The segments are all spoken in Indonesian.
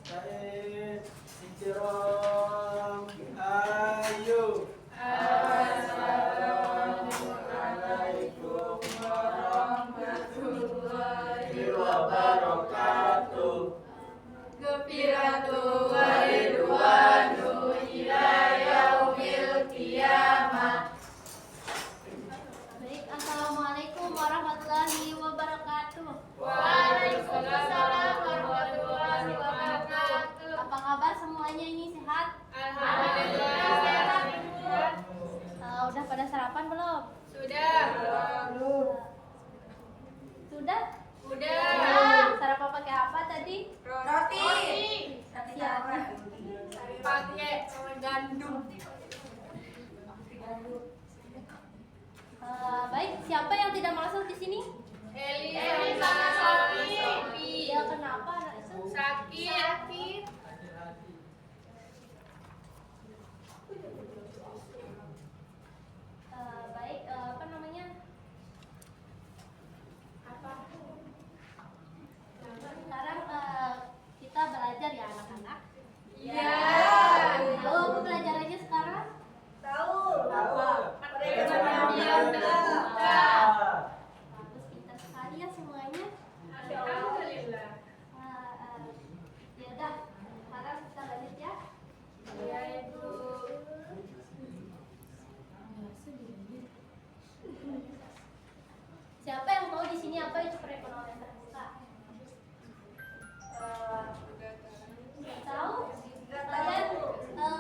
Said, Sitirom, Ayu. Assalamualaikum warahmatullahi wabarakatuh. Gembiratu wa ridwanu ila yaumil qiyamah. Baik, assalamualaikum warahmatullahi wabarakatuh. Waalaikumsalam warahmatullahi wabarakatuh. Apa kabar semuanya ini sehat? Alhamdulillah sehat. Udah pada sarapan belum? Sudah. Sudah? Udah. Sarapan pakai apa tadi? Roti. Siap. Pakai gandum. Baik, siapa yang tidak masuk di sini? Eli sama Sofi. Ya, kenapa anak itu? Sakit. Baik, apa namanya? Sekarang kita belajar ya anak-anak. Ya. Tahu apa pelajarannya sekarang? Tahu. Apa? Perekonomian terbuka. Bagus, pintar sekali ya semuanya. Alhamdulillah. Ya udah, sekarang kita lanjut ya. Ya, Ibu. Siapa yang tahu di sini apa itu perekonomian terbuka? Nggak tahu?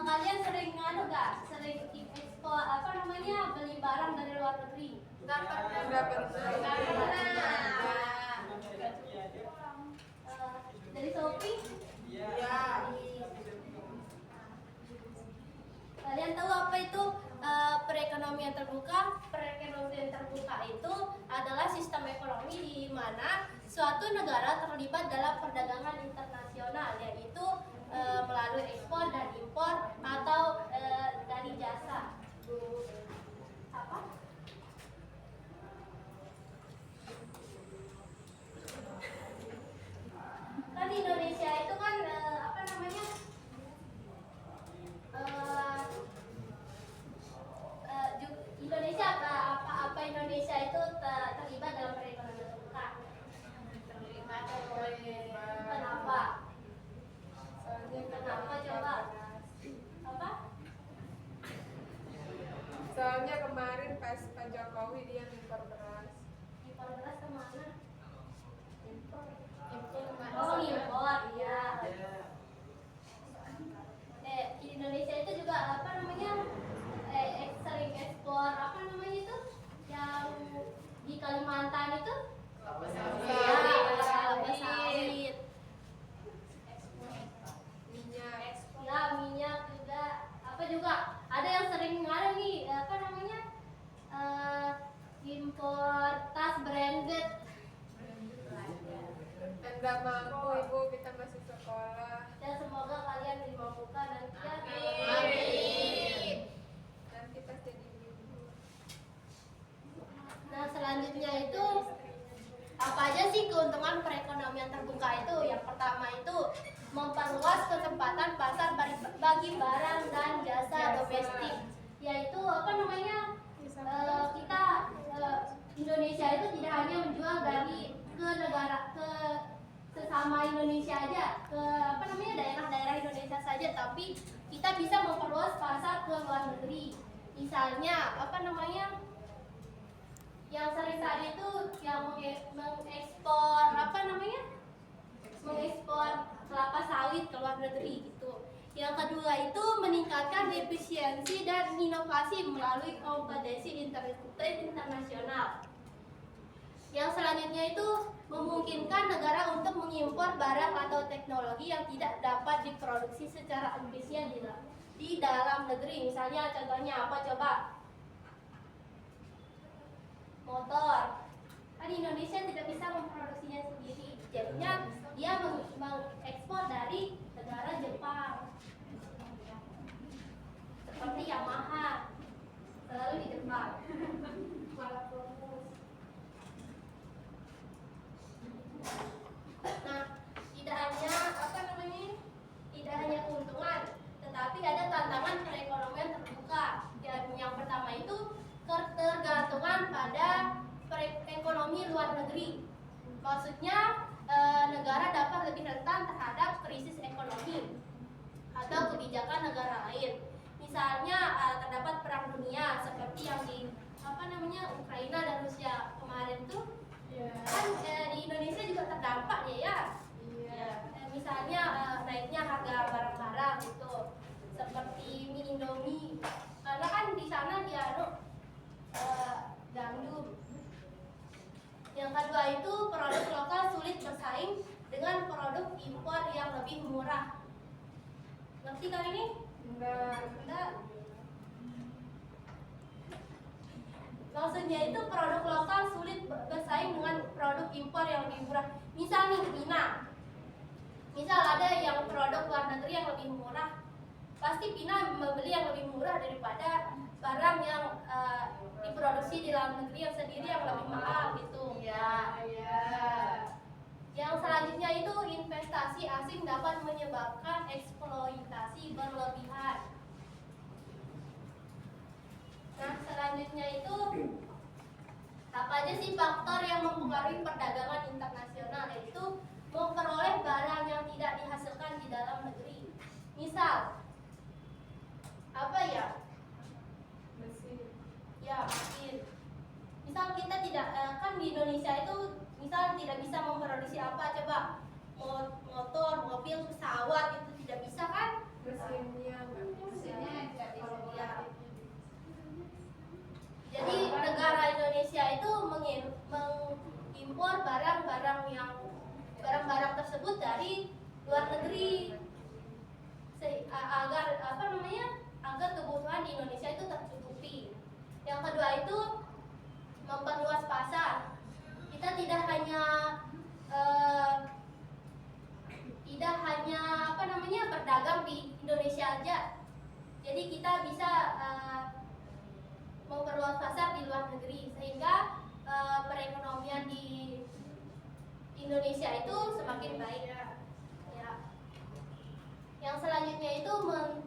Kalian sering nggak? Sering ekspor apa namanya beli barang dari luar negeri? Nggak pernah. Dari Shopee? Ya. Kalian tahu apa itu perekonomian terbuka? Perekonomian terbuka itu adalah sistem ekonomi di mana suatu negara terlibat dalam perdagangan internasional, yaitu melalui ekspor dan impor atau dari jasa. Apa? Kan di Indonesia itu kan apa namanya? Indonesia apa Indonesia itu terlibat dalam perekonomian terbuka? Kenapa? Kenapa coba? Apa? Soalnya kemarin pas Pak Jokowi dia impor beras. Impor beras kemana? Oh, impor, iya. Di Indonesia itu juga apa namanya? Sering ekspor apa namanya itu? Yang di Kalimantan itu? Ya, kelapa sawit. Minyak. Ya, minyak juga. Apa juga? Ada yang sering ada nih, apa namanya? Impor tas branded. Anda mampu Ibu, kita masih sekolah. Ya, semoga kalian dimampukan nanti ya. Amin. Nanti pas jadi ibu. Nah, selanjutnya itu apa aja sih keuntungan perekonomian terbuka itu? Yang pertama itu memperluas kesempatan pasar bagi barang dan jasa domestik, yaitu apa namanya? Kita Indonesia itu tidak hanya menjual dari ke negara ke sesama Indonesia aja, ke apa namanya daerah-daerah Indonesia saja, tapi kita bisa memperluas pasar ke luar negeri. Misalnya apa namanya? Yang sering tadi itu yang mengekspor apa namanya? Mengekspor kelapa sawit ke luar negeri gitu. Yang kedua itu meningkatkan efisiensi dan inovasi melalui kompetisi internasional. Yang selanjutnya itu memungkinkan negara untuk mengimpor barang atau teknologi yang tidak dapat diproduksi secara efisien di dalam negeri. Misalnya contohnya apa coba? Motor. Kan Indonesia tidak bisa memproduksinya sendiri. Jadinya dia mengekspor dari negara Jepang. Seperti Yamaha. Selalu di Jepang. Nah, tidak hanya apa namanya Misalnya terdapat perang dunia seperti yang di Ukraina dan Rusia kemarin tuh. Kan di Indonesia juga terdampak ya. Misalnya naiknya harga barang-barang gitu, seperti mie Indomie, karena kan di sana dia gandum. Yang kedua itu produk lokal sulit bersaing dengan produk impor yang lebih murah. Ngerti kali ini? Enggak. Maksudnya itu produk lokal sulit bersaing dengan produk impor yang lebih murah. Misal nih Pina. Misal ada yang produk luar negeri yang lebih murah, pasti Pina membeli yang lebih murah daripada barang yang diproduksi di dalam negeri yang sendiri yang lebih mahal gitu. Yang selanjutnya itu investasi asing dapat menyebabkan eksploitasi berlebihan. Nah, selanjutnya itu apa aja sih faktor yang mempengaruhi perdagangan internasional, yaitu memperoleh barang yang tidak dihasilkan di dalam negeri. Misal apa ya? Mesin. Misal kita tidak kan di Indonesia itu misal tidak bisa memproduksi apa coba? Motor, mobil, pesawat itu tidak bisa kan? Mesinnya nggak bisa. Jadi negara Indonesia itu mengimpor barang-barang tersebut dari luar negeri agar kebutuhan di Indonesia itu tercukupi. Yang kedua itu memperluas pasar. Kita tidak hanya berdagang di Indonesia aja. Jadi kita bisa memperluas pasar di luar negeri sehingga perekonomian di Indonesia itu semakin baik. Ya. Yang selanjutnya itu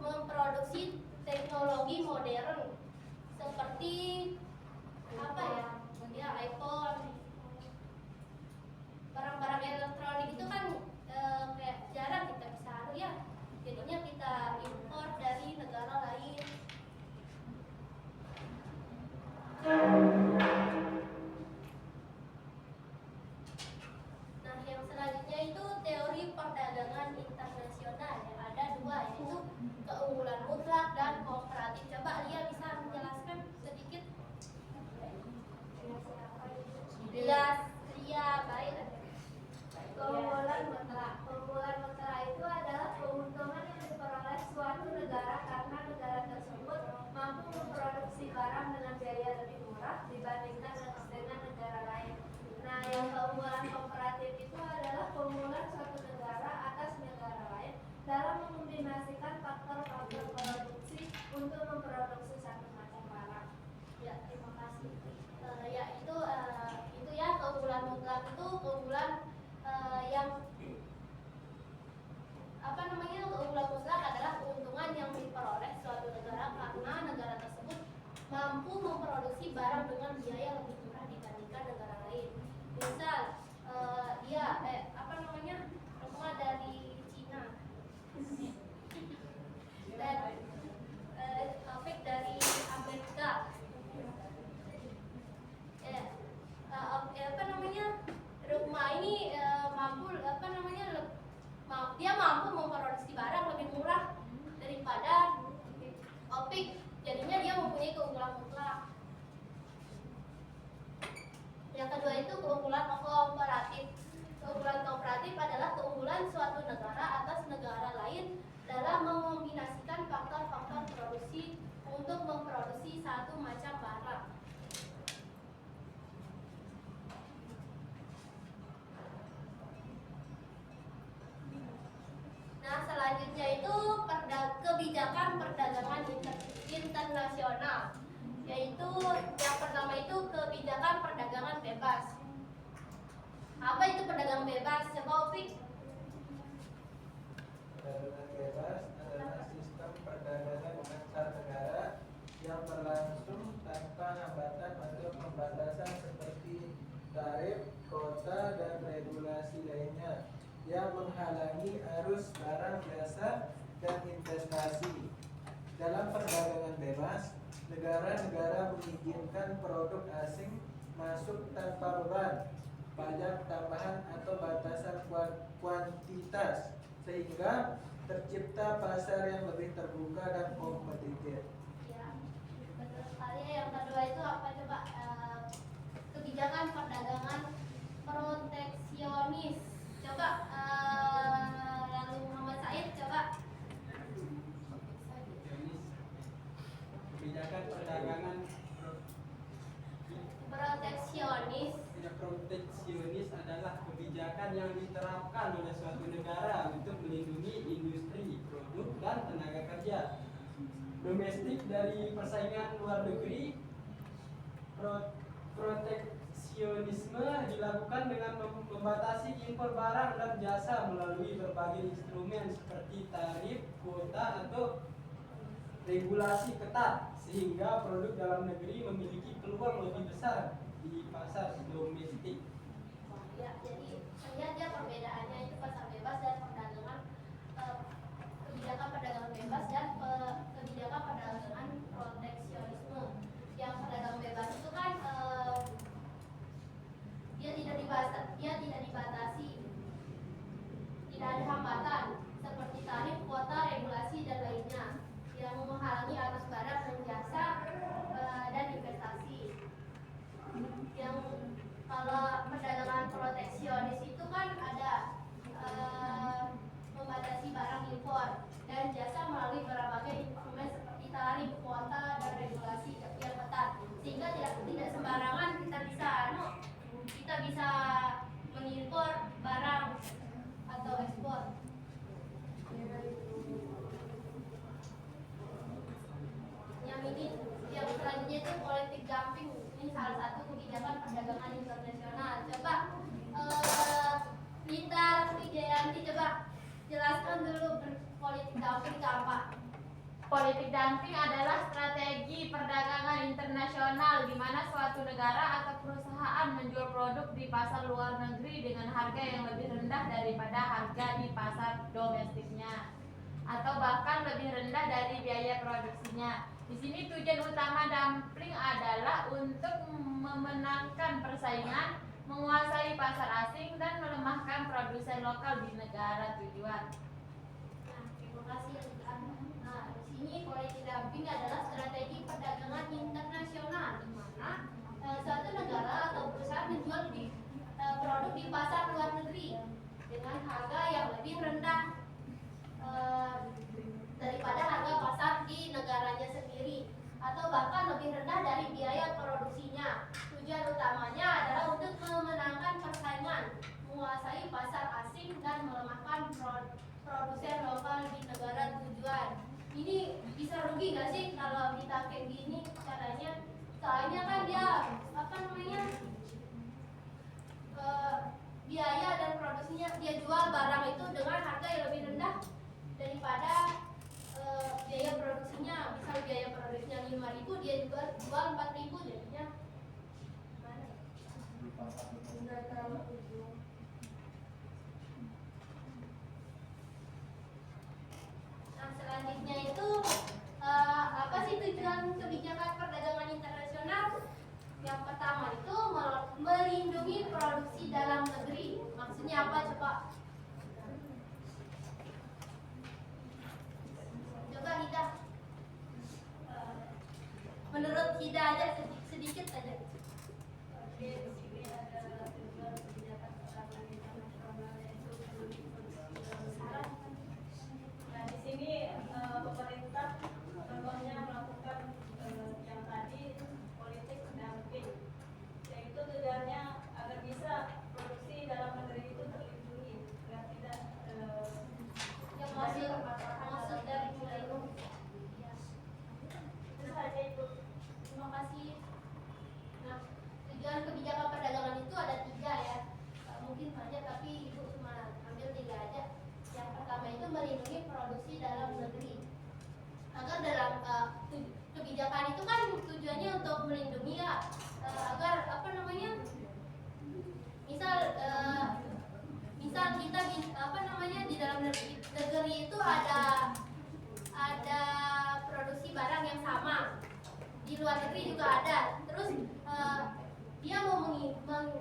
memproduksi teknologi modern seperti iPhone, barang-barang elektronik itu kan kayak jarang kita bisa jadinya kita impor dari negara lain. Nah, yang selanjutnya itu teori perdagangan internasional yang ada dua, yaitu keunggulan mutlak dan kooperatif. Coba Lia bisa menjelaskan sedikit? Lia baik. Keunggulan mutlak itu adalah keuntungan yang diperoleh suatu negara karena negara tersebut mampu memproduksi barang dengan biaya lebih murah dibandingkan dengan negara lain. Nah, yang keunggulan kooperatif itu adalah keunggulan suatu negara atas negara lain dalam mengombinasikan faktor-faktor produksi untuk memproduksi satu macam barang. Ya, terima kasih. Itu ya keunggulan mutlak itu keunggulan yang keunggulan mutlak adalah keuntungan yang diperoleh suatu negara karena negara tersebut mampu memproduksi barang dengan biaya lebih murah dibandingkan negara lain. Misal rumah dari Cina dan topik dari Amerika. Rumah ini dia mampu memproduksi barang lebih murah daripada opik, jadinya dia mempunyai keunggulan mutlak. Yang kedua itu keunggulan kooperatif. Keunggulan kooperatif adalah keunggulan suatu negara atas negara lain dalam mengombinasikan faktor-faktor produksi untuk memproduksi satu macam barang. Nah, selanjutnya itu kebijakan perdagangan internasional, yaitu yang pertama itu kebijakan perdagangan bebas. Apa itu perdagangan bebas? Coba Opik. Perdagangan bebas adalah sistem perdagangan antar negara yang berlangsung tanpa hambatan atau pembatasan seperti tarif, kota, dan regulasi lainnya yang menghalangi arus barang, jasa, dan investasi, Dalam perdagangan bebas, negara-negara mengizinkan produk asing masuk tanpa beban pajak tambahan atau batasan kuantitas, sehingga tercipta pasar yang lebih terbuka dan kompetitif. Ya, betul sekali. Yang kedua itu apa coba? Kebijakan perdagangan proteksionis. Coba lalu Muhammad Said coba. Kebijakan perdagangan Proteksionis. proteksionis adalah kebijakan yang diterapkan oleh suatu negara untuk melindungi industri, produk, dan tenaga kerja domestik dari persaingan luar negeri. Proteksionisme dilakukan dengan membatasi impor barang dan jasa melalui berbagai instrumen seperti tarif, kuota, atau regulasi ketat, sehingga produk dalam negeri memiliki peluang lebih besar di pasar domestik. Ya, jadi lihat ya perbedaannya itu pasar bebas dan perdagangan kebijakan perdagangan bebas dan kebijakan perdagangan proteksionisme. Yang perdagangan bebas itu kan dia tidak dibatasi, tidak ada hambatan seperti tarif, kuota, regulasi dan lainnya yang menghalangi arus barang dan jasa dan investasi. Yang kalau perdagangan proteksionis itu kan ada membatasi barang impor dan jasa melalui berbagai instrumen seperti tarif, kuota, dan regulasi yang ketat, sehingga tidak sembarangan kita bisa mengimpor barang atau ekspor. Yang selanjutnya itu politik dumping. Ini salah satu kebijakan perdagangan internasional. Coba Nita Wijayanti coba jelaskan dulu politik dumping itu apa. Politik dumping adalah strategi perdagangan internasional di mana suatu negara atau perusahaan menjual produk di pasar luar negeri dengan harga yang lebih rendah daripada harga di pasar domestiknya, atau bahkan lebih rendah dari biaya produksinya. Di sini tujuan utama dumping adalah untuk memenangkan persaingan, menguasai pasar asing, dan melemahkan produsen lokal di negara tujuan. Nah, terima kasih. Nah, di sini politik dumping adalah strategi perdagangan internasional di mana suatu negara atau perusahaan menjual produk di pasar luar negeri dengan harga yang lebih rendah daripada harga pasar di negaranya sendiri, atau bahkan lebih rendah dari biaya produksinya. Tujuan utamanya adalah untuk memenangkan persaingan, menguasai pasar asing, dan melemahkan produsen lokal di negara tujuan. Ini bisa rugi nggak sih kalau kita kayak gini caranya? Soalnya kan dia biaya dan produksinya, dia jual barang itu dengan harga yang lebih rendah daripada biaya produksinya. Misal biaya produksinya 5.000, dia jual 4.000, jadinya mana? Nah, selanjutnya itu apa sih tujuan kebijakan perdagangan internasional? Yang pertama itu melindungi produksi dalam negeri. Maksudnya apa coba? Coba Hida. Menurut Hida aja sedikit aja. Oke, di sini ada tujuan kebijakan perdagangan internasional yaitu melindungi produksi dalam negeri. Nah, di sini pemerintah contohnya melakukan yang tadi politik dumping, yaitu tujuannya agar bisa produksi dalam negeri itu terlindungi agar tidak Yang maksud dari melindungi. Ya. itu saja itu. Terima kasih. Nah, tujuan kebijakan perdagangan itu ada 3 ya. Mungkin banyak tapi Ibu cuma ambil 3 aja. Yang pertama itu melindungi produksi dalam negeri. Agar dalam kebijakan itu kan tujuannya untuk melindungi ya, agar misal kita di dalam negeri itu ada produksi di luar negeri juga ada. Terus dia mau mengimpor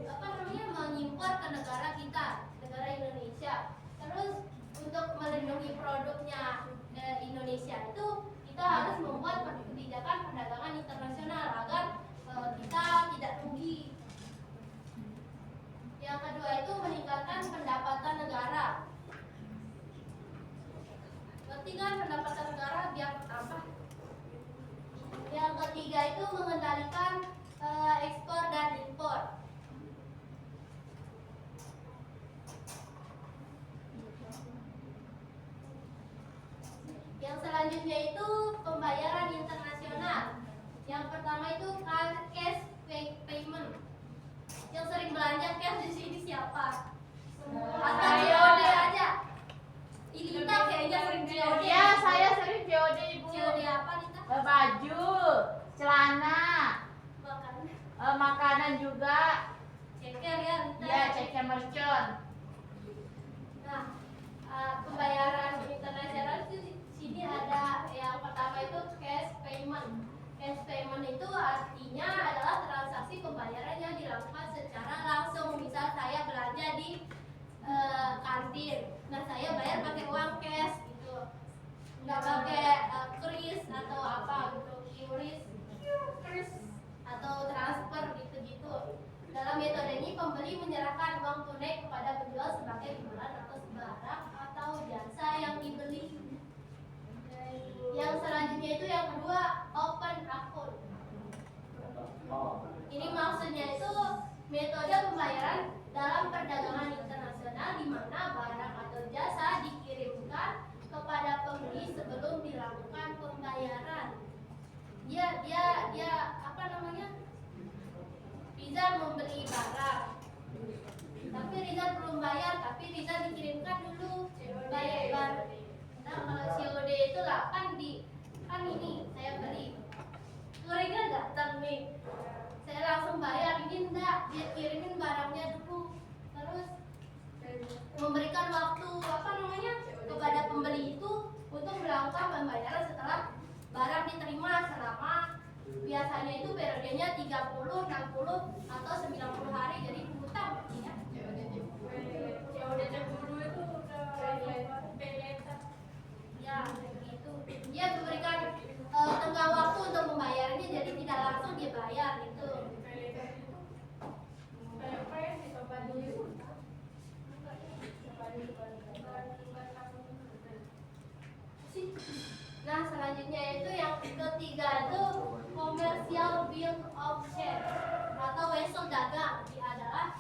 ke negara kita, negara Indonesia. Terus untuk melindungi produknya Indonesia itu kita harus membuat kebijakan perdagangan internasional agar kita tidak rugi. Yang kedua itu meningkatkan pendapatan negara. Berarti kan pendapatan negara biar bertambah. Yang ketiga itu mengendalikan ekspor dan impor. Yang selanjutnya itu pembayaran internasional. Yang pertama itu cash payment. Yang sering belanja cash di sini siapa? Atau COD aja? Lita kayaknya sering COD. Ya, saya sering COD, Ibu. COD apa Lita? Baju, celana, makanan juga. Ceker ya Lita. Ya, ceker mercon. Nah, pembayaran internasional itu sini ada yang pertama itu cash payment. Cash payment itu artinya adalah transaksi pembayaran yang dilakukan secara langsung. Misal saya belanja di kantin, nah saya bayar pakai uang cash gitu, nggak pakai kris atau apa gitu, kris atau transfer gitu-gitu. Dalam metode ini pembeli menyerahkan uang tunai kepada penjual sebagai imbalan atas barang atau jasa yang dibeli. Yang selanjutnya itu yang kedua open account. Ini maksudnya itu metode pembayaran dalam perdagangan internasional di mana barang atau jasa dikirimkan kepada pembeli sebelum dilakukan pembayaran. Dia apa namanya? Rizal membeli barang, tapi Rizal belum bayar, tapi Rizal dikirimkan dulu bayar. Nah kalau COD itu lah kan ini saya beli, Rizal datang nih, saya langsung bayar. Ini enggak, dia kirimin barangnya dulu, terus memberikan waktu apa namanya kepada pembeli itu untuk melakukan pembayaran setelah barang diterima selama biasanya itu periodenya 30, 60 atau 90 hari, jadi hutang ya. COD dulu itu ya gitu. Dia memberikan tenggang waktu untuk membayarnya, jadi tidak langsung dibayar itu. Nah selanjutnya itu yang ketiga itu commercial bill of share atau wesel dagang. Ini adalah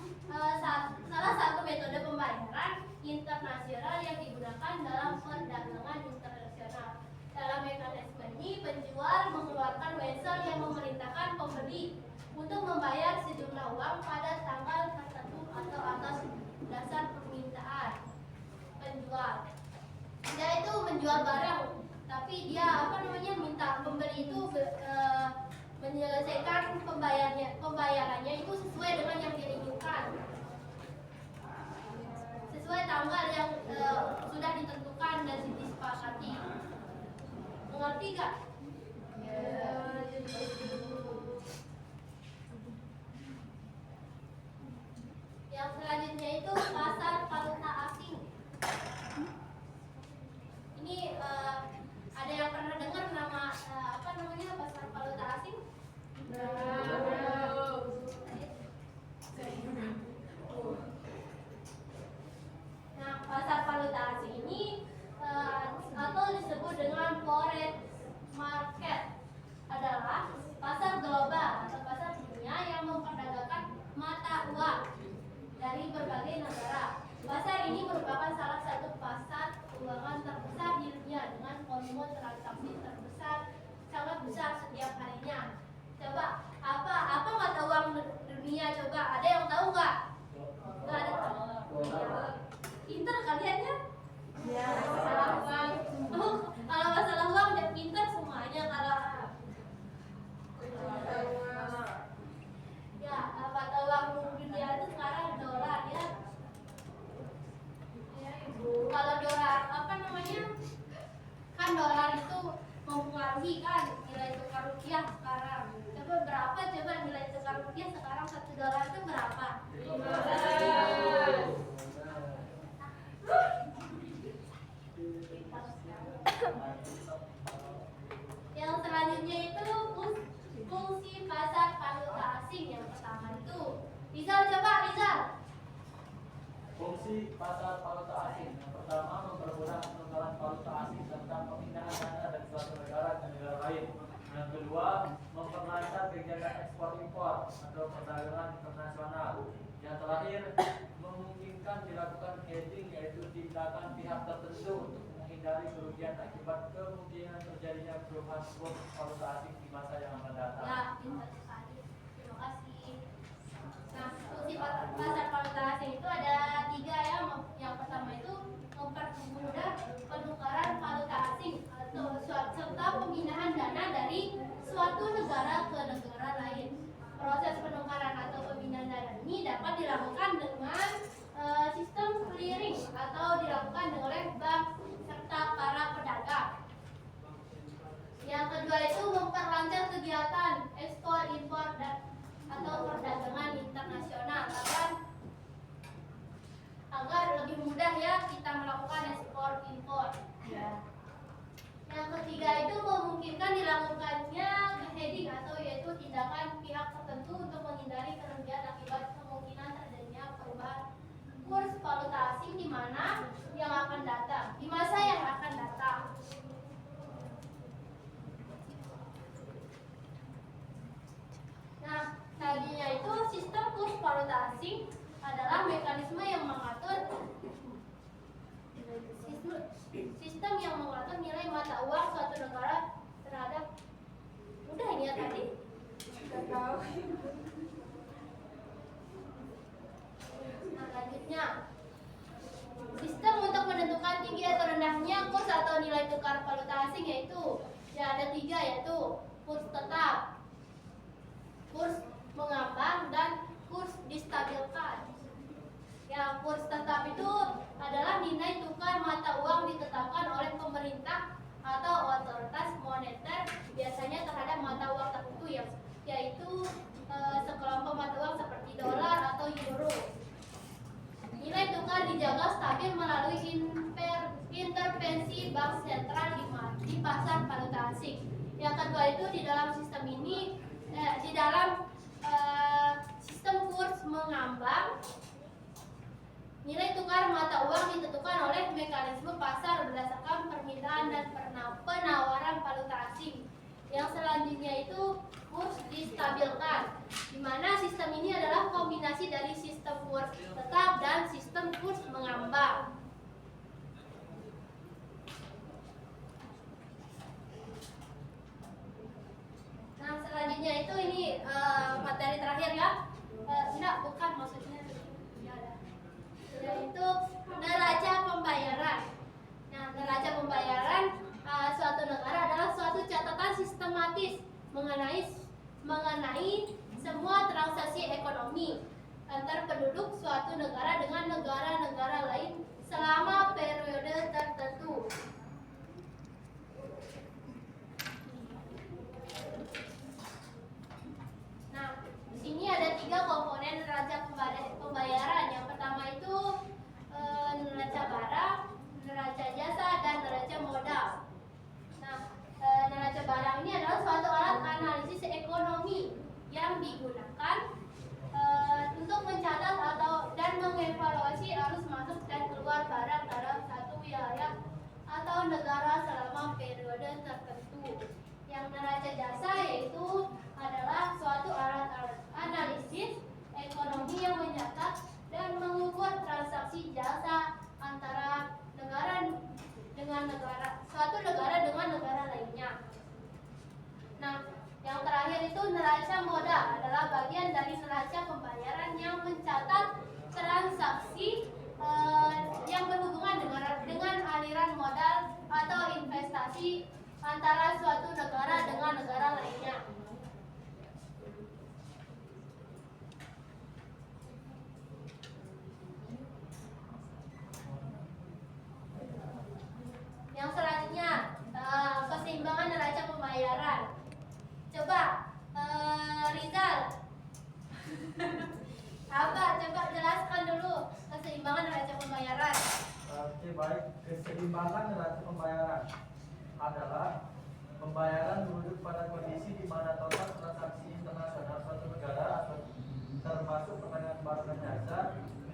salah satu metode pembayaran internasional yang digunakan dalam perdagangan internasional. Dalam mekanisme ini penjual mengeluarkan wesel yang memerintahkan pembeli untuk membayar sejumlah uang pada tanggal tertentu atau atas dasar permintaan penjual. Dia itu menjual barang, tapi dia apa namanya minta pembeli itu menyelesaikan pembayarannya itu sesuai dengan yang diinginkan, sesuai tanggal yang sudah ditentukan dan disepakati. Mengerti gak? Yang selanjutnya itu pasar valuta asing. Ini ada yang pernah dengar nama apa namanya pasar valuta asing? Nah, pasar valuta asing ini atau disebut dengan foreign market adalah pasar global atau pasar dunia yang memperdagangkan mata uang dari berbagai negara. Pasar ini merupakan salah satu pasar keuangan terbesar di dunia dengan volume transaksi terbesar, sangat besar setiap harinya. Coba apa mata uang dunia? Coba ada yang tahu nggak? Nggak ada tahu. Pinter kalian ya? Ya, masalah uang. Oh, kalau masalah uang udah pinter semuanya. Kalau ya mata uang dunia itu sekarang dolar ya. Kalau dolar apa namanya? Kan dolar itu mempengaruhi kan nilai tukar rupiah sekarang. Kondisi pasar valuta asing. Yang pertama, mempermudah penukaran valuta asing serta pemindahan dana dari suatu negara ke negara lain. Yang kedua, memperlancar kegiatan ekspor impor atau perdagangan internasional. Yang terakhir, memungkinkan dilakukan hedging, yaitu tindakan pihak tertentu untuk menghindari kerugian akibat kemungkinan terjadinya perubahan kurs valuta asing di masa yang akan datang. Ya, pintar sekali. Terima kasih. Nah, fungsi pasar valuta asing itu ada 3 ya. Yang pertama itu mempermudah penukaran valuta asing atau serta pemindahan dana dari suatu negara ke negara lain. Proses penukaran atau pemindahan dana ini dapat dilakukan dengan sistem clearing atau dilakukan oleh bank serta para pedagang. Yang kedua itu memperlancar kegiatan ekspor impor dan atau perdagangan internasional agar lebih mudah ya kita melakukan ekspor impor. Yang ketiga itu memungkinkan dilakukannya hedging atau yaitu tindakan pihak tertentu untuk menghindari kerugian akibat kemungkinan terjadinya perubahan kurs valuta asing di mana yang akan datang, di masa yang akan datang. Nah, tadinya itu sistem kurs valuta asing adalah mekanisme yang mengatur sistem yang mengatur nilai mata uang suatu negara terhadap udah ini ya tadi. Nggak tahu. Nah, lanjutnya sistem untuk menentukan tinggi atau rendahnya kurs atau nilai tukar valuta asing yaitu ya ada 3 yaitu kurs tetap, kurs mengambang, dan kurs distabilkan. Ya, kurs tetap itu adalah nilai tukar mata uang ditetapkan oleh pemerintah atau otoritas moneter biasanya terhadap mata uang tertentu yaitu sekelompok mata uang seperti dolar atau euro. Nilai tukar dijaga stabil melalui intervensi bank sentral di pasar valuta asing. Yang kedua itu di dalam sistem ini sistem kurs mengambang, nilai tukar mata uang ditentukan oleh mekanisme pasar berdasarkan permintaan dan penawaran valuta asing. Yang selanjutnya itu kurs distabilkan, di mana sistem ini adalah kombinasi dari sistem kurs tetap dan sistem kurs mengambang. Nah, selanjutnya itu ini materi terakhir ya. Enggak, bukan maksudnya. Yaitu neraca pembayaran. Nah, neraca pembayaran suatu negara adalah suatu catatan sistematis mengenai semua transaksi ekonomi antar penduduk suatu negara dengan negara-negara lain selama periode tertentu. Nah, di sini ada 3 komponen neraca pembayaran. Yang pertama itu neraca barang, neraca jasa, dan neraca modal. Nah, neraca barang ini adalah suatu alat analisis ekonomi yang digunakan untuk mencatat dan mengevaluasi arus masuk dan keluar barang dalam satu wilayah atau negara selama periode tertentu. Yang neraca jasa yaitu adalah suatu alat analisis ekonomi yang mencatat dan mengukur transaksi jasa antara suatu negara dengan negara lainnya. Nah, yang terakhir itu neraca modal adalah bagian dari neraca pembayaran yang mencatat transaksi yang berhubungan dengan aliran modal atau investasi antara suatu negara dengan negara lainnya. Yang selanjutnya keseimbangan neraca pembayaran. Coba Rizal, coba jelaskan dulu keseimbangan neraca pembayaran. Oke, baik. Keseimbangan neraca pembayaran adalah pembayaran merujuk pada kondisi di mana total transaksi internasional suatu negara atau termasuk perdagangan barang dan jasa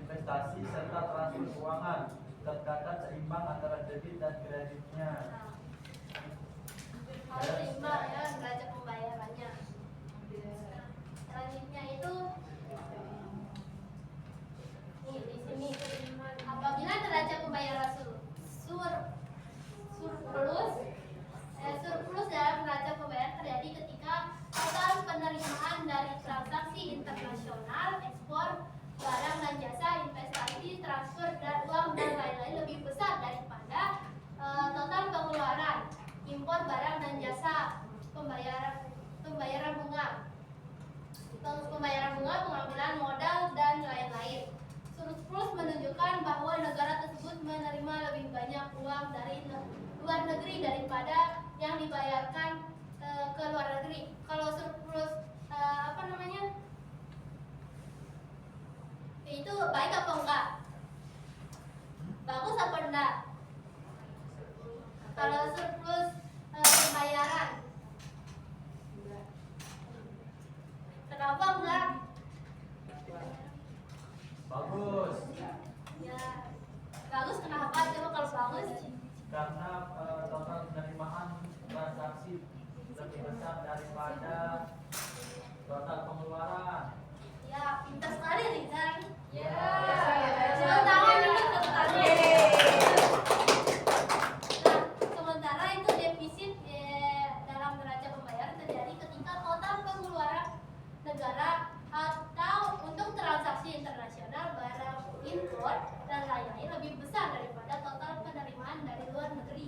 investasi serta transfer keuangan, tercatat seimbang antara debit dan kreditnya. Harus seimbang ya neraca pembayarannya. Selanjutnya itu nih di sini apabila neraca pembayaran surplus dalam neraca pembayaran terjadi ketika total penerimaan dari transaksi internasional, ekspor barang dan jasa, investasi, transfer dan uang dan lain-lain lebih besar daripada total pengeluaran, impor barang dan jasa, pembayaran bunga, pengambilan modal dan lain-lain. Surplus menunjukkan bahwa negara tersebut menerima lebih banyak uang dari luar negeri daripada yang dibayarkan ke luar negeri. Kalau surplus itu baik apa enggak? Bagus apa enggak? Kalau surplus pembayaran, kenapa enggak? Bagus, Ya, bagus kenapa? Coba kalau bagus. karena total penerimaan transaksi lebih besar daripada total pengeluaran. Ya, pintar sekali Rizal. Ya. Tepuk tangan dulu, tepuk tangan. Nah, sementara itu defisit dalam neraca pembayaran terjadi ketika total pengeluaran negara atau untuk transaksi internasional, barang impor dan lain-lain lebih besar daripada total penerimaan dari luar negeri.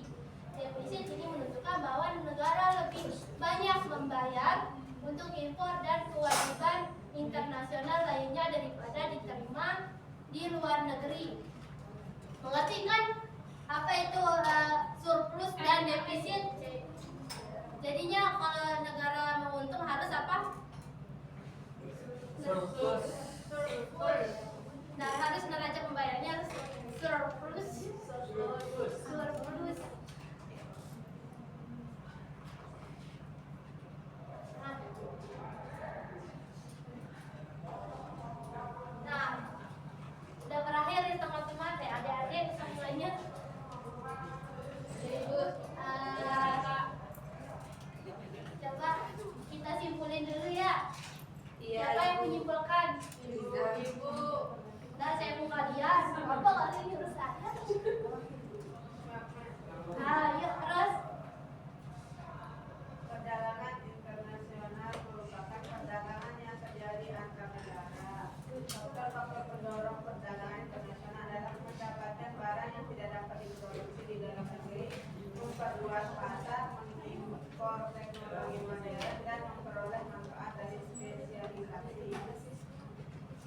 Defisit ini menunjukkan bahwa negara lebih banyak membayar untuk impor dan kewajiban internasional lainnya daripada diterima di luar negeri. Mengerti kan apa itu surplus dan defisit? Jadinya kalau negara mau untung harus apa? Surplus. Nah, harus neraca pembayarannya harus surplus. Nah, udah berakhir ya teman-teman, adik-adik semuanya. Coba kita simpulin dulu ya. Siapa yang menyimpulkan? Ibu. Nah, saya mau kalian. Apa kalian nyuruh saya? Yuk terus. Perdagangan internasional merupakan perdagangan yang terjadi antar negara. Faktor pendorong perdagangan internasional adalah mendapatkan barang yang tidak dapat diproduksi di dalam negeri, memperluas pasar, mengimpor teknologi modern, dan memperoleh manfaat dari spesialisasi.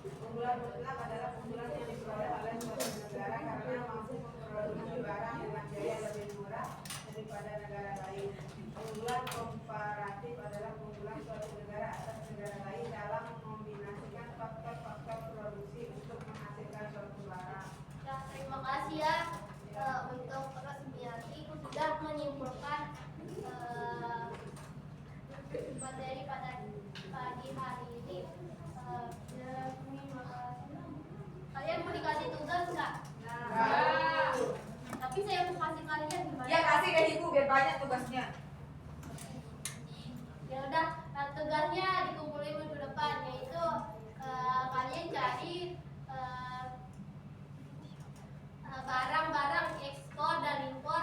Unggulan mutlak adalah keunggulan yang diperoleh oleh suatu negara karena mampu memproduksi barang dengan biaya lebih murah daripada negara lain. Keunggulan komparatif adalah keunggulan suatu negara atas negara lain dalam mengombinasikan faktor-faktor produksi untuk menghasilkan suatu barang. Ya, terima kasih ya untuk Rosmiati sudah menyimpulkan materi pada pagi hari ini. Kalian mau dikasih tugas nggak? Nah, Tapi saya mau kasih kalian gimana? ya kasih ke ibu biar banyak tugasnya. Ya udah, tugasnya dikumpulin minggu depan, yaitu kalian cari barang-barang ekspor dan impor